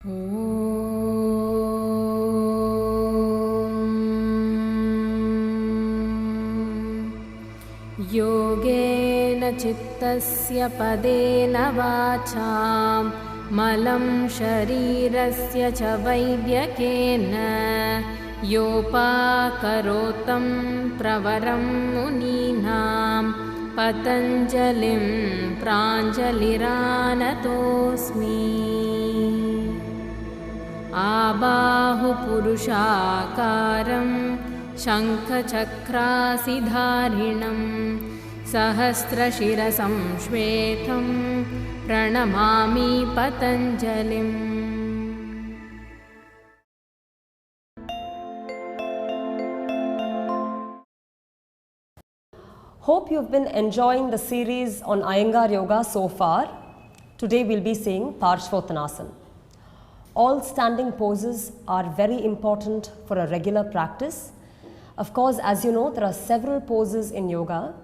योगेन चित्तस्य पदेन वाचां मलं शरीरस्य च वैद्यकेन योपाकरोतं प्रवरं मुनीनां पतञ्जलिं प्राञ्जलिरानतोऽस्मि। आबाहुपुरुषाकारं शङ्खचक्रासिधारिणं सहस्रशिरसं श्वेतं प्रणमामि पतञ्जलिम्। Hope you've been enjoying the series on Iyengar Yoga so far. Today we'll be seeing Parsvotanasana. All standing poses are very important for a regular practice. Of course, as you know, there are several poses in yoga,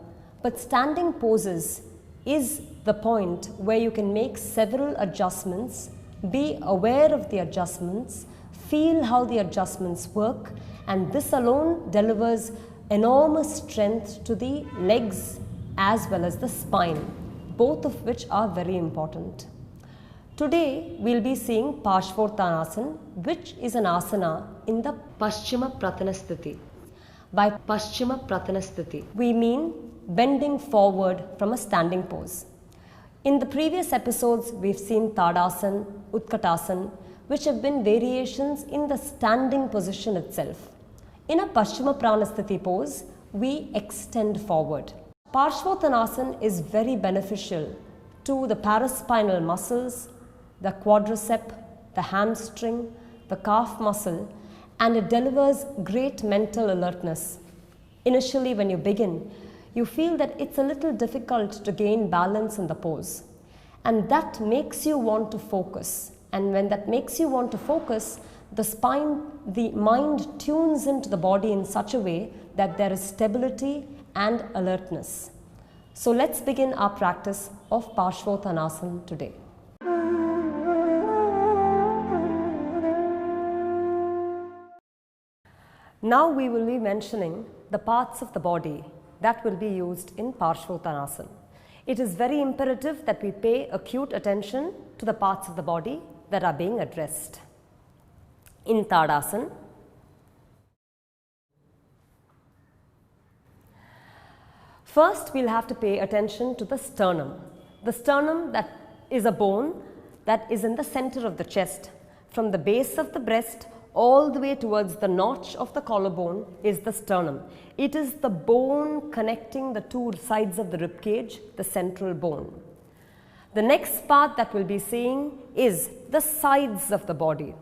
but standing poses is the point where you can make several adjustments, be aware of the adjustments, feel how the adjustments work, and this alone delivers enormous strength to the legs as well as the spine, both of which are very important. Today we'll be seeing Parsvotanasana, which is an asana in the Paschima Prathanasthiti. By Paschima Prathanasthiti, we mean bending forward from a standing pose. In the previous episodes, we've seen Tadasana, Utkatasana, which have been variations in the standing position itself. In a Paschima Pranasthiti pose, we extend forward. Parsvotanasana is very beneficial to the paraspinal muscles, the quadricep, the hamstring, the calf muscle, and it delivers great mental alertness. Initially, when you begin, you feel that it's a little difficult to gain balance in the pose, and that makes you want to focus. And when that makes you want to focus, the mind tunes into the body in such a way that there is stability and alertness. So let's begin our practice of Parsvotanasana today. Now we will be mentioning the parts of the body that will be used in Parsvotanasana. It is very imperative that we pay acute attention to the parts of the body that are being addressed. In Tadasana, first we'll have to pay attention to the sternum. The sternum, that is a bone that is in the center of the chest. From the base of the breast all the way towards the notch of the collarbone is the sternum. It is the bone connecting the two sides of the rib cage, the central bone. The next part that we'll be seeing is the sides of the body.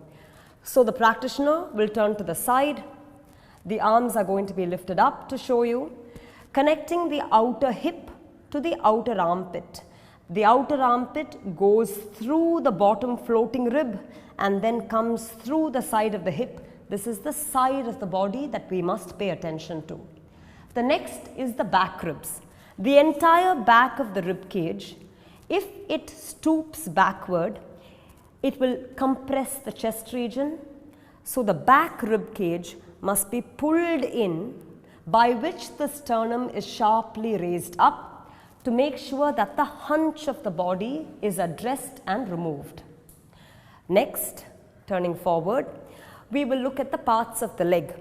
So the practitioner will turn to the side. The arms are going to be lifted up to show you, connecting the outer hip to the outer armpit. The outer armpit goes through the bottom floating rib and then comes through the side of the hip. This is the side of the body that we must pay attention to. The next is the back ribs. The entire back of the rib cage, if it stoops backward, it will compress the chest region. So the back rib cage must be pulled in, by which the sternum is sharply raised up to make sure that the hunch of the body is addressed and removed. Next, turning forward, we will look at the parts of the leg.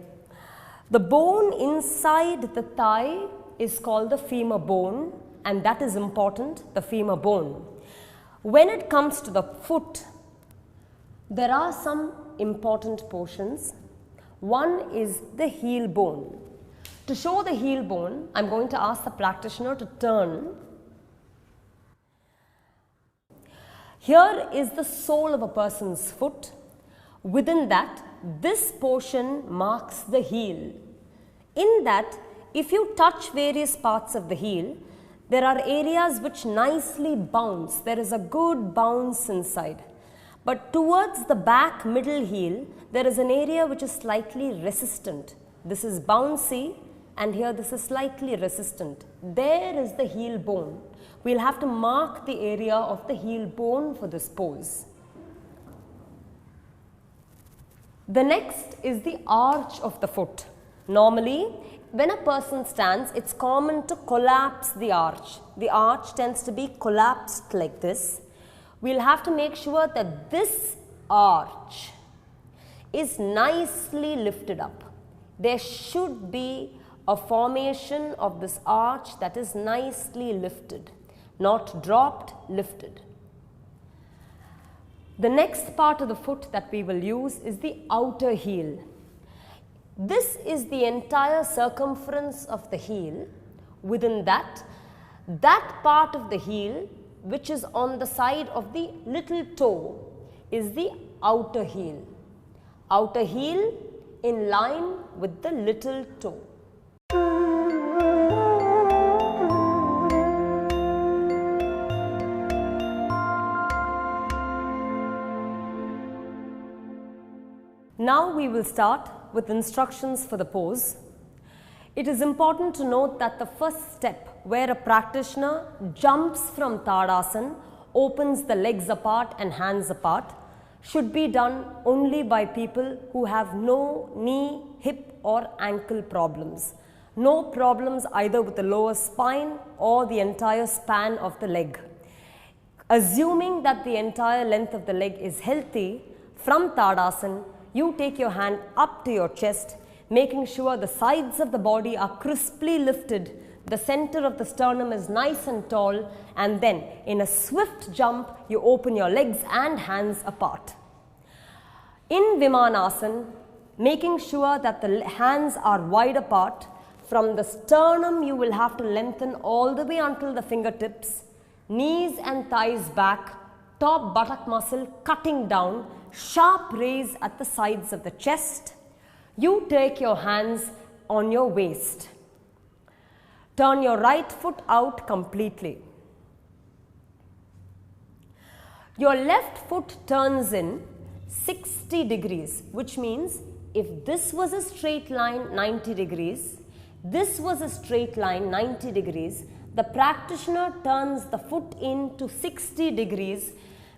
The bone inside the thigh is called the femur bone, and that is important, the femur bone. When it comes to the foot, there are some important portions. One is the heel bone. To show the heel bone, I'm going to ask the practitioner to turn. Here is the sole of a person's foot. Within that, this portion marks the heel. In that, if you touch various parts of the heel, there are areas which nicely bounce. There is a good bounce inside. But towards the back middle heel, there is an area which is slightly resistant. This is bouncy, and here this is slightly resistant. There is the heel bone. We'll have to mark the area of the heel bone for this pose. The next is the arch of the foot. Normally, when a person stands, it's common to collapse the arch. The arch tends to be collapsed like this. We'll have to make sure that this arch is nicely lifted up. There should be a formation of this arch that is nicely lifted, not dropped, lifted. The next part of the foot that we will use is the outer heel. This is the entire circumference of the heel. Within that part of the heel which is on the side of the little toe is the outer heel. Outer heel in line with the little toe. Now we will start with instructions for the pose. It is important to note that the first step where a practitioner jumps from Tadasana, opens the legs apart and hands apart, should be done only by people who have no knee, hip or ankle problems. No problems either with the lower spine or the entire span of the leg. Assuming that the entire length of the leg is healthy, from Tadasana, you take your hand up to your chest, making sure the sides of the body are crisply lifted, the center of the sternum is nice and tall, and then in a swift jump, you open your legs and hands apart. In Vimanasana, making sure that the hands are wide apart, from the sternum you will have to lengthen all the way until the fingertips, knees and thighs back, top buttock muscle cutting down, sharp raise at the sides of the chest. You take your hands on your waist. Turn your right foot out completely. Your left foot turns in 60 degrees, which means if this was a straight line 90 degrees, this was a straight line 90 degrees, the practitioner turns the foot in to 60 degrees,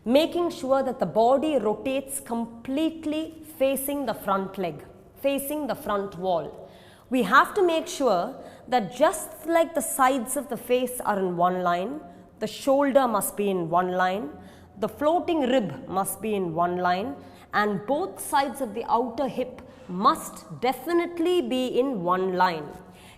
making sure that the body rotates completely facing the front leg, facing the front wall. We have to make sure that just like the sides of the face are in one line, the shoulder must be in one line, the floating rib must be in one line, and both sides of the outer hip must definitely be in one line.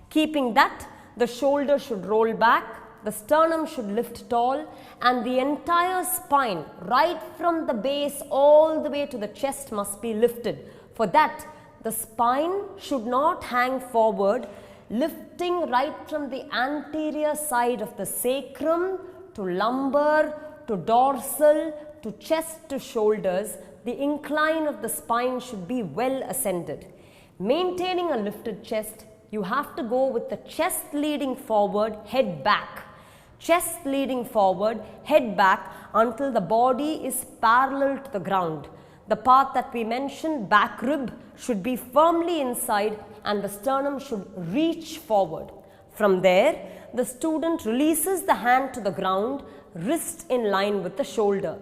Keeping that, the shoulder should roll back, the sternum should lift tall, and the entire spine, right from the base all the way to the chest, must be lifted. For that, the spine should not hang forward, lifting right from the anterior side of the sacrum to lumbar, to dorsal, to chest to shoulders. The incline of the spine should be well ascended. Maintaining a lifted chest, you have to go with the chest leading forward, head back. Chest leading forward, head back until the body is parallel to the ground. The part that we mentioned, back rib, should be firmly inside and the sternum should reach forward. From there, the student releases the hand to the ground, wrist in line with the shoulder.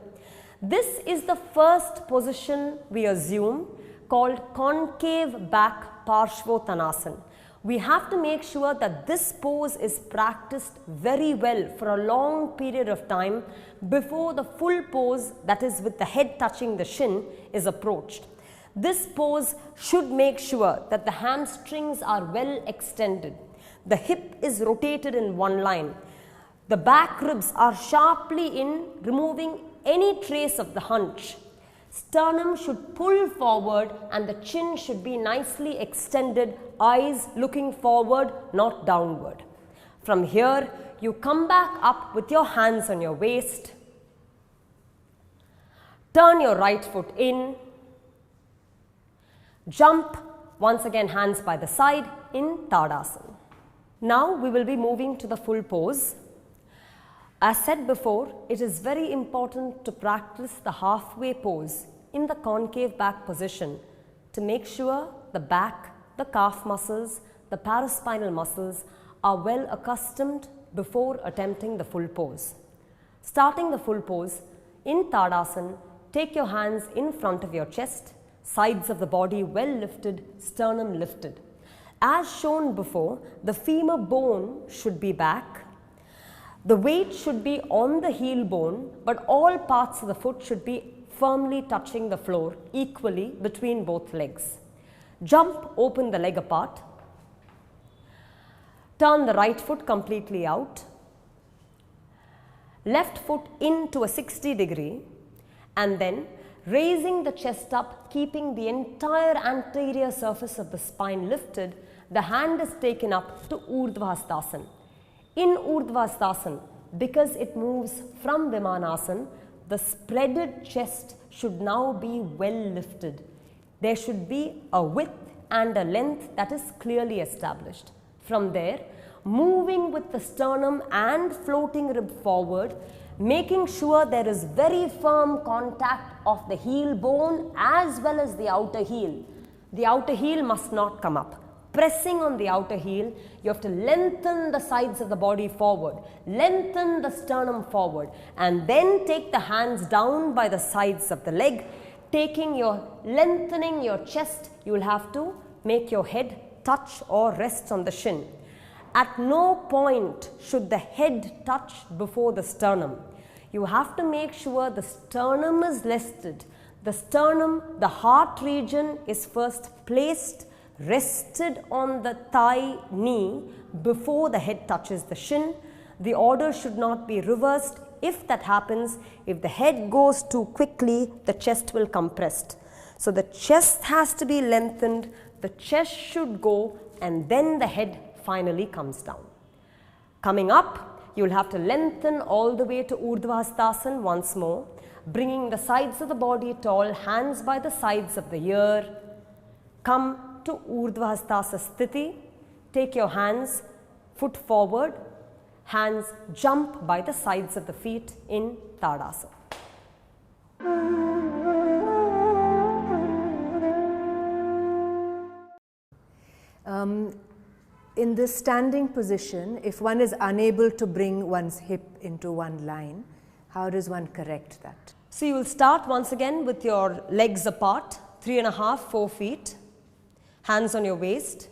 This is the first position we assume, called concave back Parsvotanasana. We have to make sure that this pose is practiced very well for a long period of time before the full pose, that is with the head touching the shin, is approached. This pose should make sure that the hamstrings are well extended. The hip is rotated in one line. The back ribs are sharply in, removing any trace of the hunch. Sternum should pull forward and the chin should be nicely extended, eyes looking forward, not downward. From here, you come back up with your hands on your waist. Turn your right foot in. Jump, once again hands by the side in Tadasana. Now we will be moving to the full pose. As said before, it is very important to practice the halfway pose in the concave back position to make sure the back, the calf muscles, the paraspinal muscles are well accustomed before attempting the full pose. Starting the full pose, in Tadasana, take your hands in front of your chest, Sides of the body well lifted, sternum lifted. As shown before, the femur bone should be back. The weight should be on the heel bone, but all parts of the foot should be firmly touching the floor equally between both legs. Jump, open the leg apart. Turn the right foot completely out. Left foot into a 60 degree, and then raising the chest up, keeping the entire anterior surface of the spine lifted, the hand is taken up to Urdhva Hastasana. In Urdhva Hastasana, because it moves from Vimanasana, the spreaded chest should now be well lifted. There should be a width and a length that is clearly established. From there, moving with the sternum and floating rib forward, making sure there is very firm contact of the heel bone as well as the outer heel. The outer heel must not come up. Pressing on the outer heel, you have to lengthen the sides of the body forward, lengthen the sternum forward, and then take the hands down by the sides of the leg. Lengthening your chest, you will have to make your head touch or rest on the shin. At no point should the head touch before the sternum. You have to make sure the sternum is lifted. The sternum, the heart region is first placed, rested on the thigh knee before the head touches the shin. The order should not be reversed. If that happens, if the head goes too quickly, the chest will compress. So the chest has to be lengthened, the chest should go, and then the head finally comes down. Coming up, you will have to lengthen all the way to Urdhva Hastasana once more, bringing the sides of the body tall, hands by the sides of the ear. Come to Urdhva Hastasana Sthiti. Take your hands, foot forward, hands jump by the sides of the feet in Tadasana. In this standing position, if one is unable to bring one's hip into one line, how does one correct that? So you will start once again with your legs apart, 3.5, 4 feet, hands on your waist,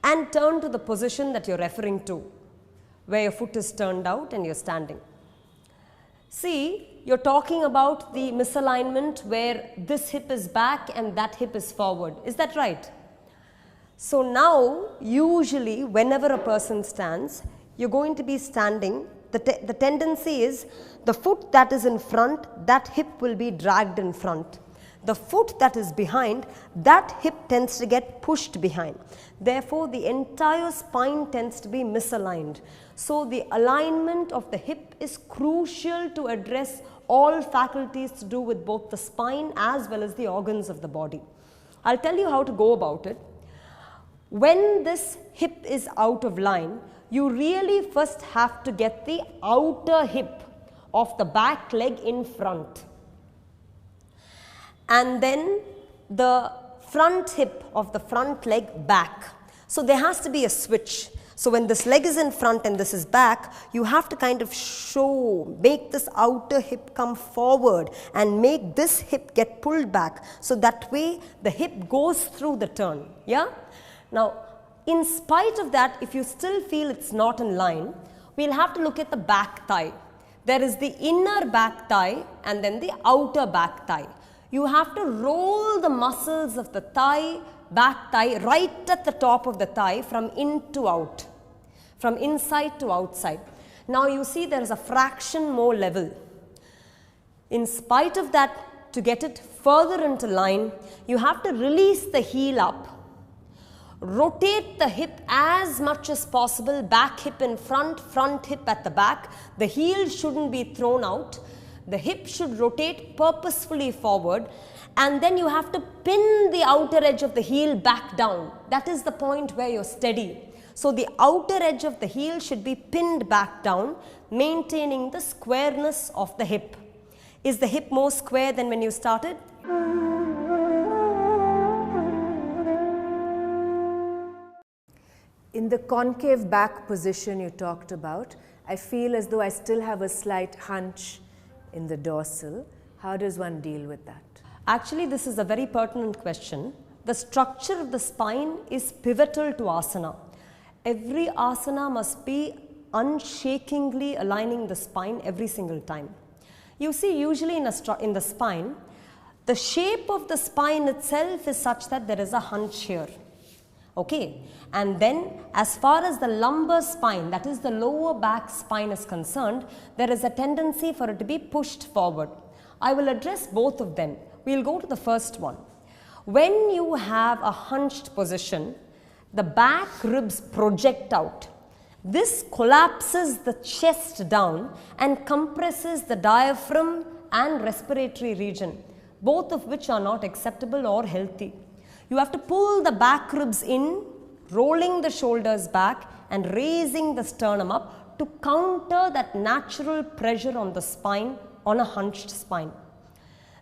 and turn to the position that you're referring to, where your foot is turned out and you're standing. See, you're talking about the misalignment where this hip is back and that hip is forward. Is that right? So now, usually whenever a person stands, you're going to be standing. The tendency is the foot that is in front, that hip will be dragged in front. The foot that is behind, that hip tends to get pushed behind. Therefore, the entire spine tends to be misaligned. So the alignment of the hip is crucial to address all faculties to do with both the spine as well as the organs of the body. I'll tell you how to go about it. When this hip is out of line, you really first have to get the outer hip of the back leg in front, and then the front hip of the front leg back. So there has to be a switch. So when this leg is in front and this is back, you have to kind of make this outer hip come forward and make this hip get pulled back. So that way the hip goes through the turn. Yeah? Now, in spite of that, if you still feel it's not in line, we'll have to look at the back thigh. There is the inner back thigh and then the outer back thigh. You have to roll the muscles of the thigh, back thigh, right at the top of the thigh from in to out, from inside to outside. Now you see there is a fraction more level. In spite of that, to get it further into line, you have to release the heel up, rotate the hip as much as possible, back hip in front, front hip at the back. The heel shouldn't be thrown out. The hip should rotate purposefully forward, and then you have to pin the outer edge of the heel back down. That is the point where you're steady. So the outer edge of the heel should be pinned back down, maintaining the squareness of the hip. Is the hip more square than when you started? In the concave back position you talked about, I feel as though I still have a slight hunch in the dorsal. How does one deal with that? Actually, this is a very pertinent question. The structure of the spine is pivotal to asana. Every asana must be unshakingly aligning the spine every single time. You see, usually in the spine, the shape of the spine itself is such that there is a hunch here. Okay, and then as far as the lumbar spine, that is the lower back spine is concerned, there is a tendency for it to be pushed forward. I will address both of them. We will go to the first one. When you have a hunched position, the back ribs project out. This collapses the chest down and compresses the diaphragm and respiratory region, both of which are not acceptable or healthy. You have to pull the back ribs in, rolling the shoulders back and raising the sternum up to counter that natural pressure on the spine on a hunched spine.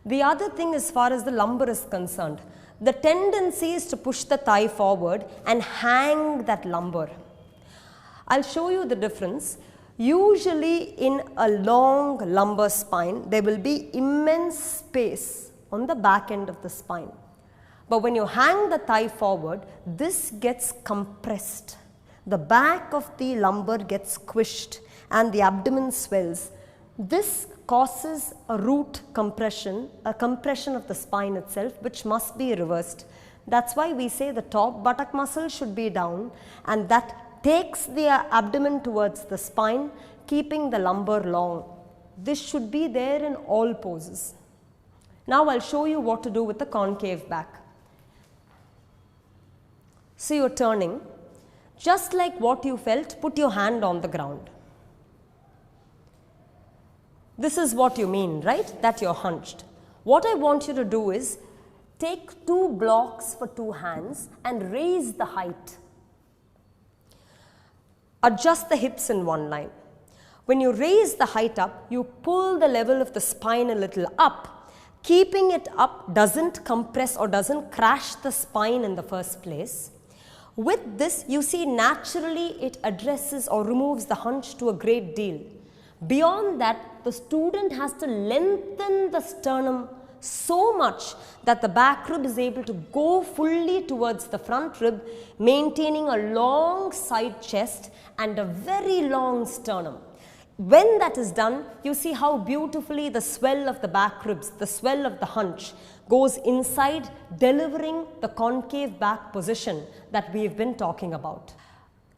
The other thing as far as the lumbar is concerned, the tendency is to push the thigh forward and hang that lumbar. I'll show you the difference. Usually in a long lumbar spine, there will be immense space on the back end of the spine. But when you hang the thigh forward, this gets compressed. The back of the lumbar gets squished and the abdomen swells. This causes a root compression, a compression of the spine itself, which must be reversed. That's why we say the top buttock muscle should be down, and that takes the abdomen towards the spine, keeping the lumbar long. This should be there in all poses. Now I'll show you what to do with the concave back. So you're turning, just like what you felt, put your hand on the ground. This is what you mean, right? That you're hunched. What I want you to do is take 2 blocks for 2 hands and raise the height. Adjust the hips in one line. When you raise the height up, you pull the level of the spine a little up. Keeping it up doesn't compress or doesn't crash the spine in the first place. With this, you see, naturally it addresses or removes the hunch to a great deal. Beyond that, the student has to lengthen the sternum so much that the back rib is able to go fully towards the front rib, maintaining a long side chest and a very long sternum. When that is done, you see how beautifully the swell of the back ribs, the swell of the hunch, goes inside, delivering the concave back position that we have been talking about.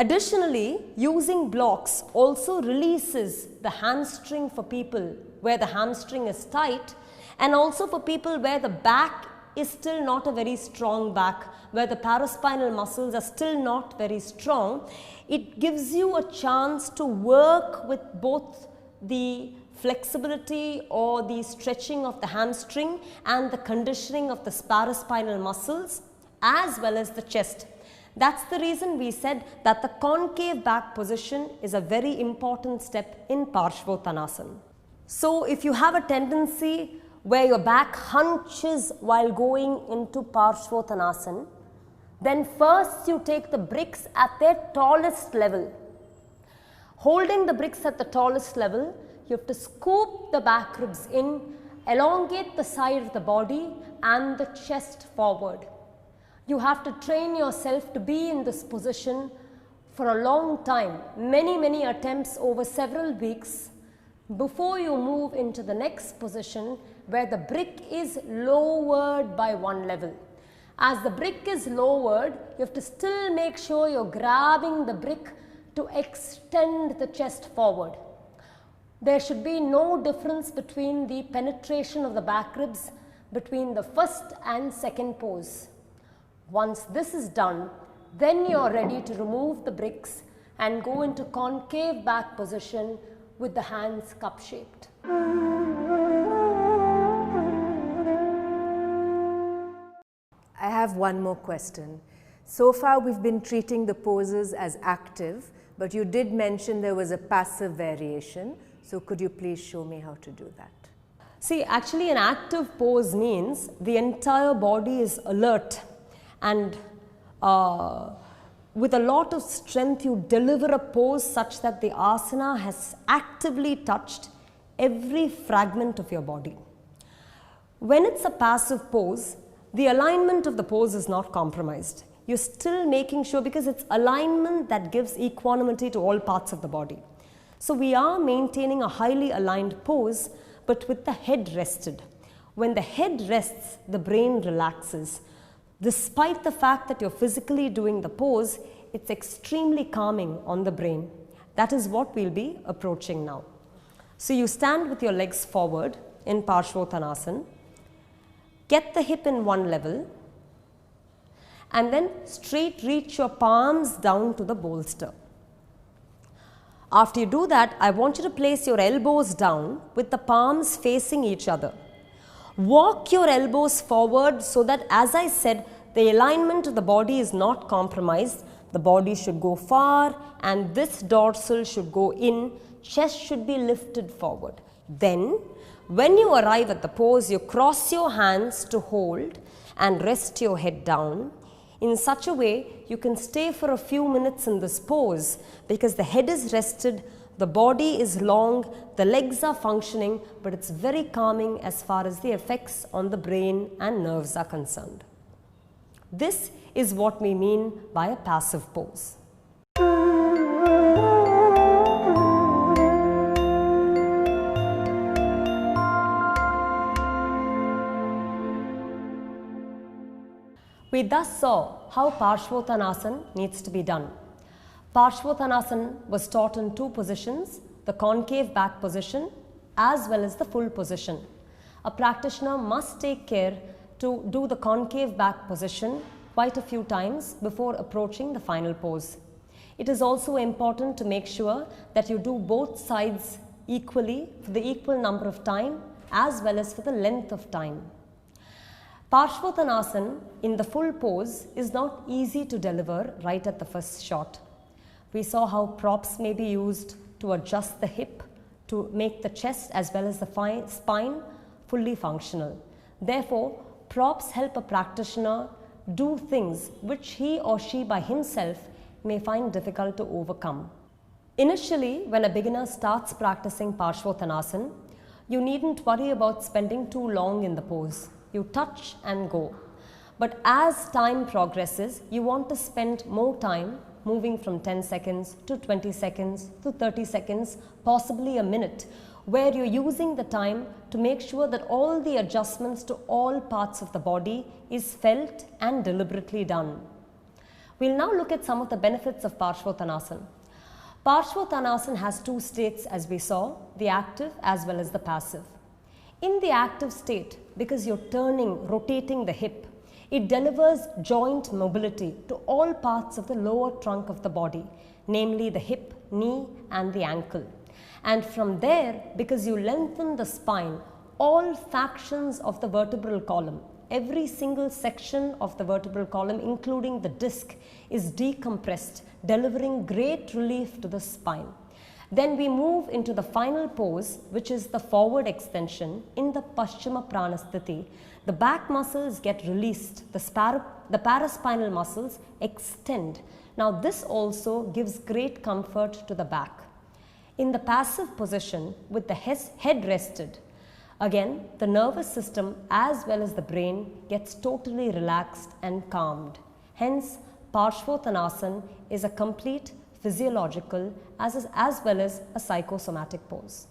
Additionally, using blocks also releases the hamstring for people where the hamstring is tight, and also for people where the back is still not a very strong back, where the paraspinal muscles are still not very strong. It gives you a chance to work with both the flexibility or the stretching of the hamstring and the conditioning of the paraspinal muscles as well as the chest. That's the reason we said that the concave back position is a very important step in Parsvotanasana. So if you have a tendency where your back hunches while going into Parsvotanasana, then first you take the bricks at their tallest level. Holding the bricks at the tallest level, you have to scoop the back ribs in, elongate the side of the body and the chest forward. You have to train yourself to be in this position for a long time, many attempts over several weeks before you move into the next position where the brick is lowered by 1 level. As the brick is lowered, you have to still make sure you're grabbing the brick to extend the chest forward. There should be no difference between the penetration of the back ribs between the first and second pose. Once this is done, then you're ready to remove the bricks and go into concave back position with the hands cup shaped. I have one more question. So far we've been treating the poses as active, but you did mention there was a passive variation. So could you please show me how to do that? See, actually an active pose means the entire body is alert, and with a lot of strength you deliver a pose such that the asana has actively touched every fragment of your body. When it's a passive pose, the alignment of the pose is not compromised. You're still making sure, because it's alignment that gives equanimity to all parts of the body. So we are maintaining a highly aligned pose, but with the head rested. When the head rests, the brain relaxes. Despite the fact that you're physically doing the pose, it's extremely calming on the brain. That is what we'll be approaching now. So you stand with your legs forward in Parsvotanasana. Get the hip in one level, and then straight reach your palms down to the bolster. After you do that, I want you to place your elbows down with the palms facing each other. Walk your elbows forward so that, as I said, the alignment of the body is not compromised. The body should go far and this dorsal should go in, chest should be lifted forward. Then, when you arrive at the pose, you cross your hands to hold and rest your head down. In such a way, you can stay for a few minutes in this pose because the head is rested, the body is long, the legs are functioning, but it's very calming as far as the effects on the brain and nerves are concerned. This is what we mean by a passive pose. We thus saw how Parsvotanasana needs to be done. Parsvotanasana was taught in two positions, the concave back position as well as the full position. A practitioner must take care to do the concave back position quite a few times before approaching the final pose. It is also important to make sure that you do both sides equally for the equal number of time as well as for the length of time. Parsvotanasana in the full pose is not easy to deliver right at the first shot. We saw how props may be used to adjust the hip to make the chest as well as the spine fully functional. Therefore, props help a practitioner do things which he or she by himself may find difficult to overcome. Initially, when a beginner starts practicing Parsvotanasana, you needn't worry about spending too long in the pose. You touch and go. But as time progresses, you want to spend more time moving from 10 seconds to 20 seconds to 30 seconds, possibly a minute, where you're using the time to make sure that all the adjustments to all parts of the body is felt and deliberately done. We'll now look at some of the benefits of Parsvotanasana. Parsvotanasana has two states, as we saw, the active as well as the passive. In the active state, because you're turning, rotating the hip, it delivers joint mobility to all parts of the lower trunk of the body, namely the hip, knee and the ankle. And from there, because you lengthen the spine, all factions of the vertebral column, every single section of the vertebral column, including the disc, is decompressed, delivering great relief to the spine. Then we move into the final pose, which is the forward extension in the Paschima Pranasthiti. The back muscles get released, the paraspinal muscles extend. Now this also gives great comfort to the back. In the passive position with the head rested, again the nervous system as well as the brain gets totally relaxed and calmed. Hence, Parsvotanasana is a complete physiological as well as a psychosomatic pose.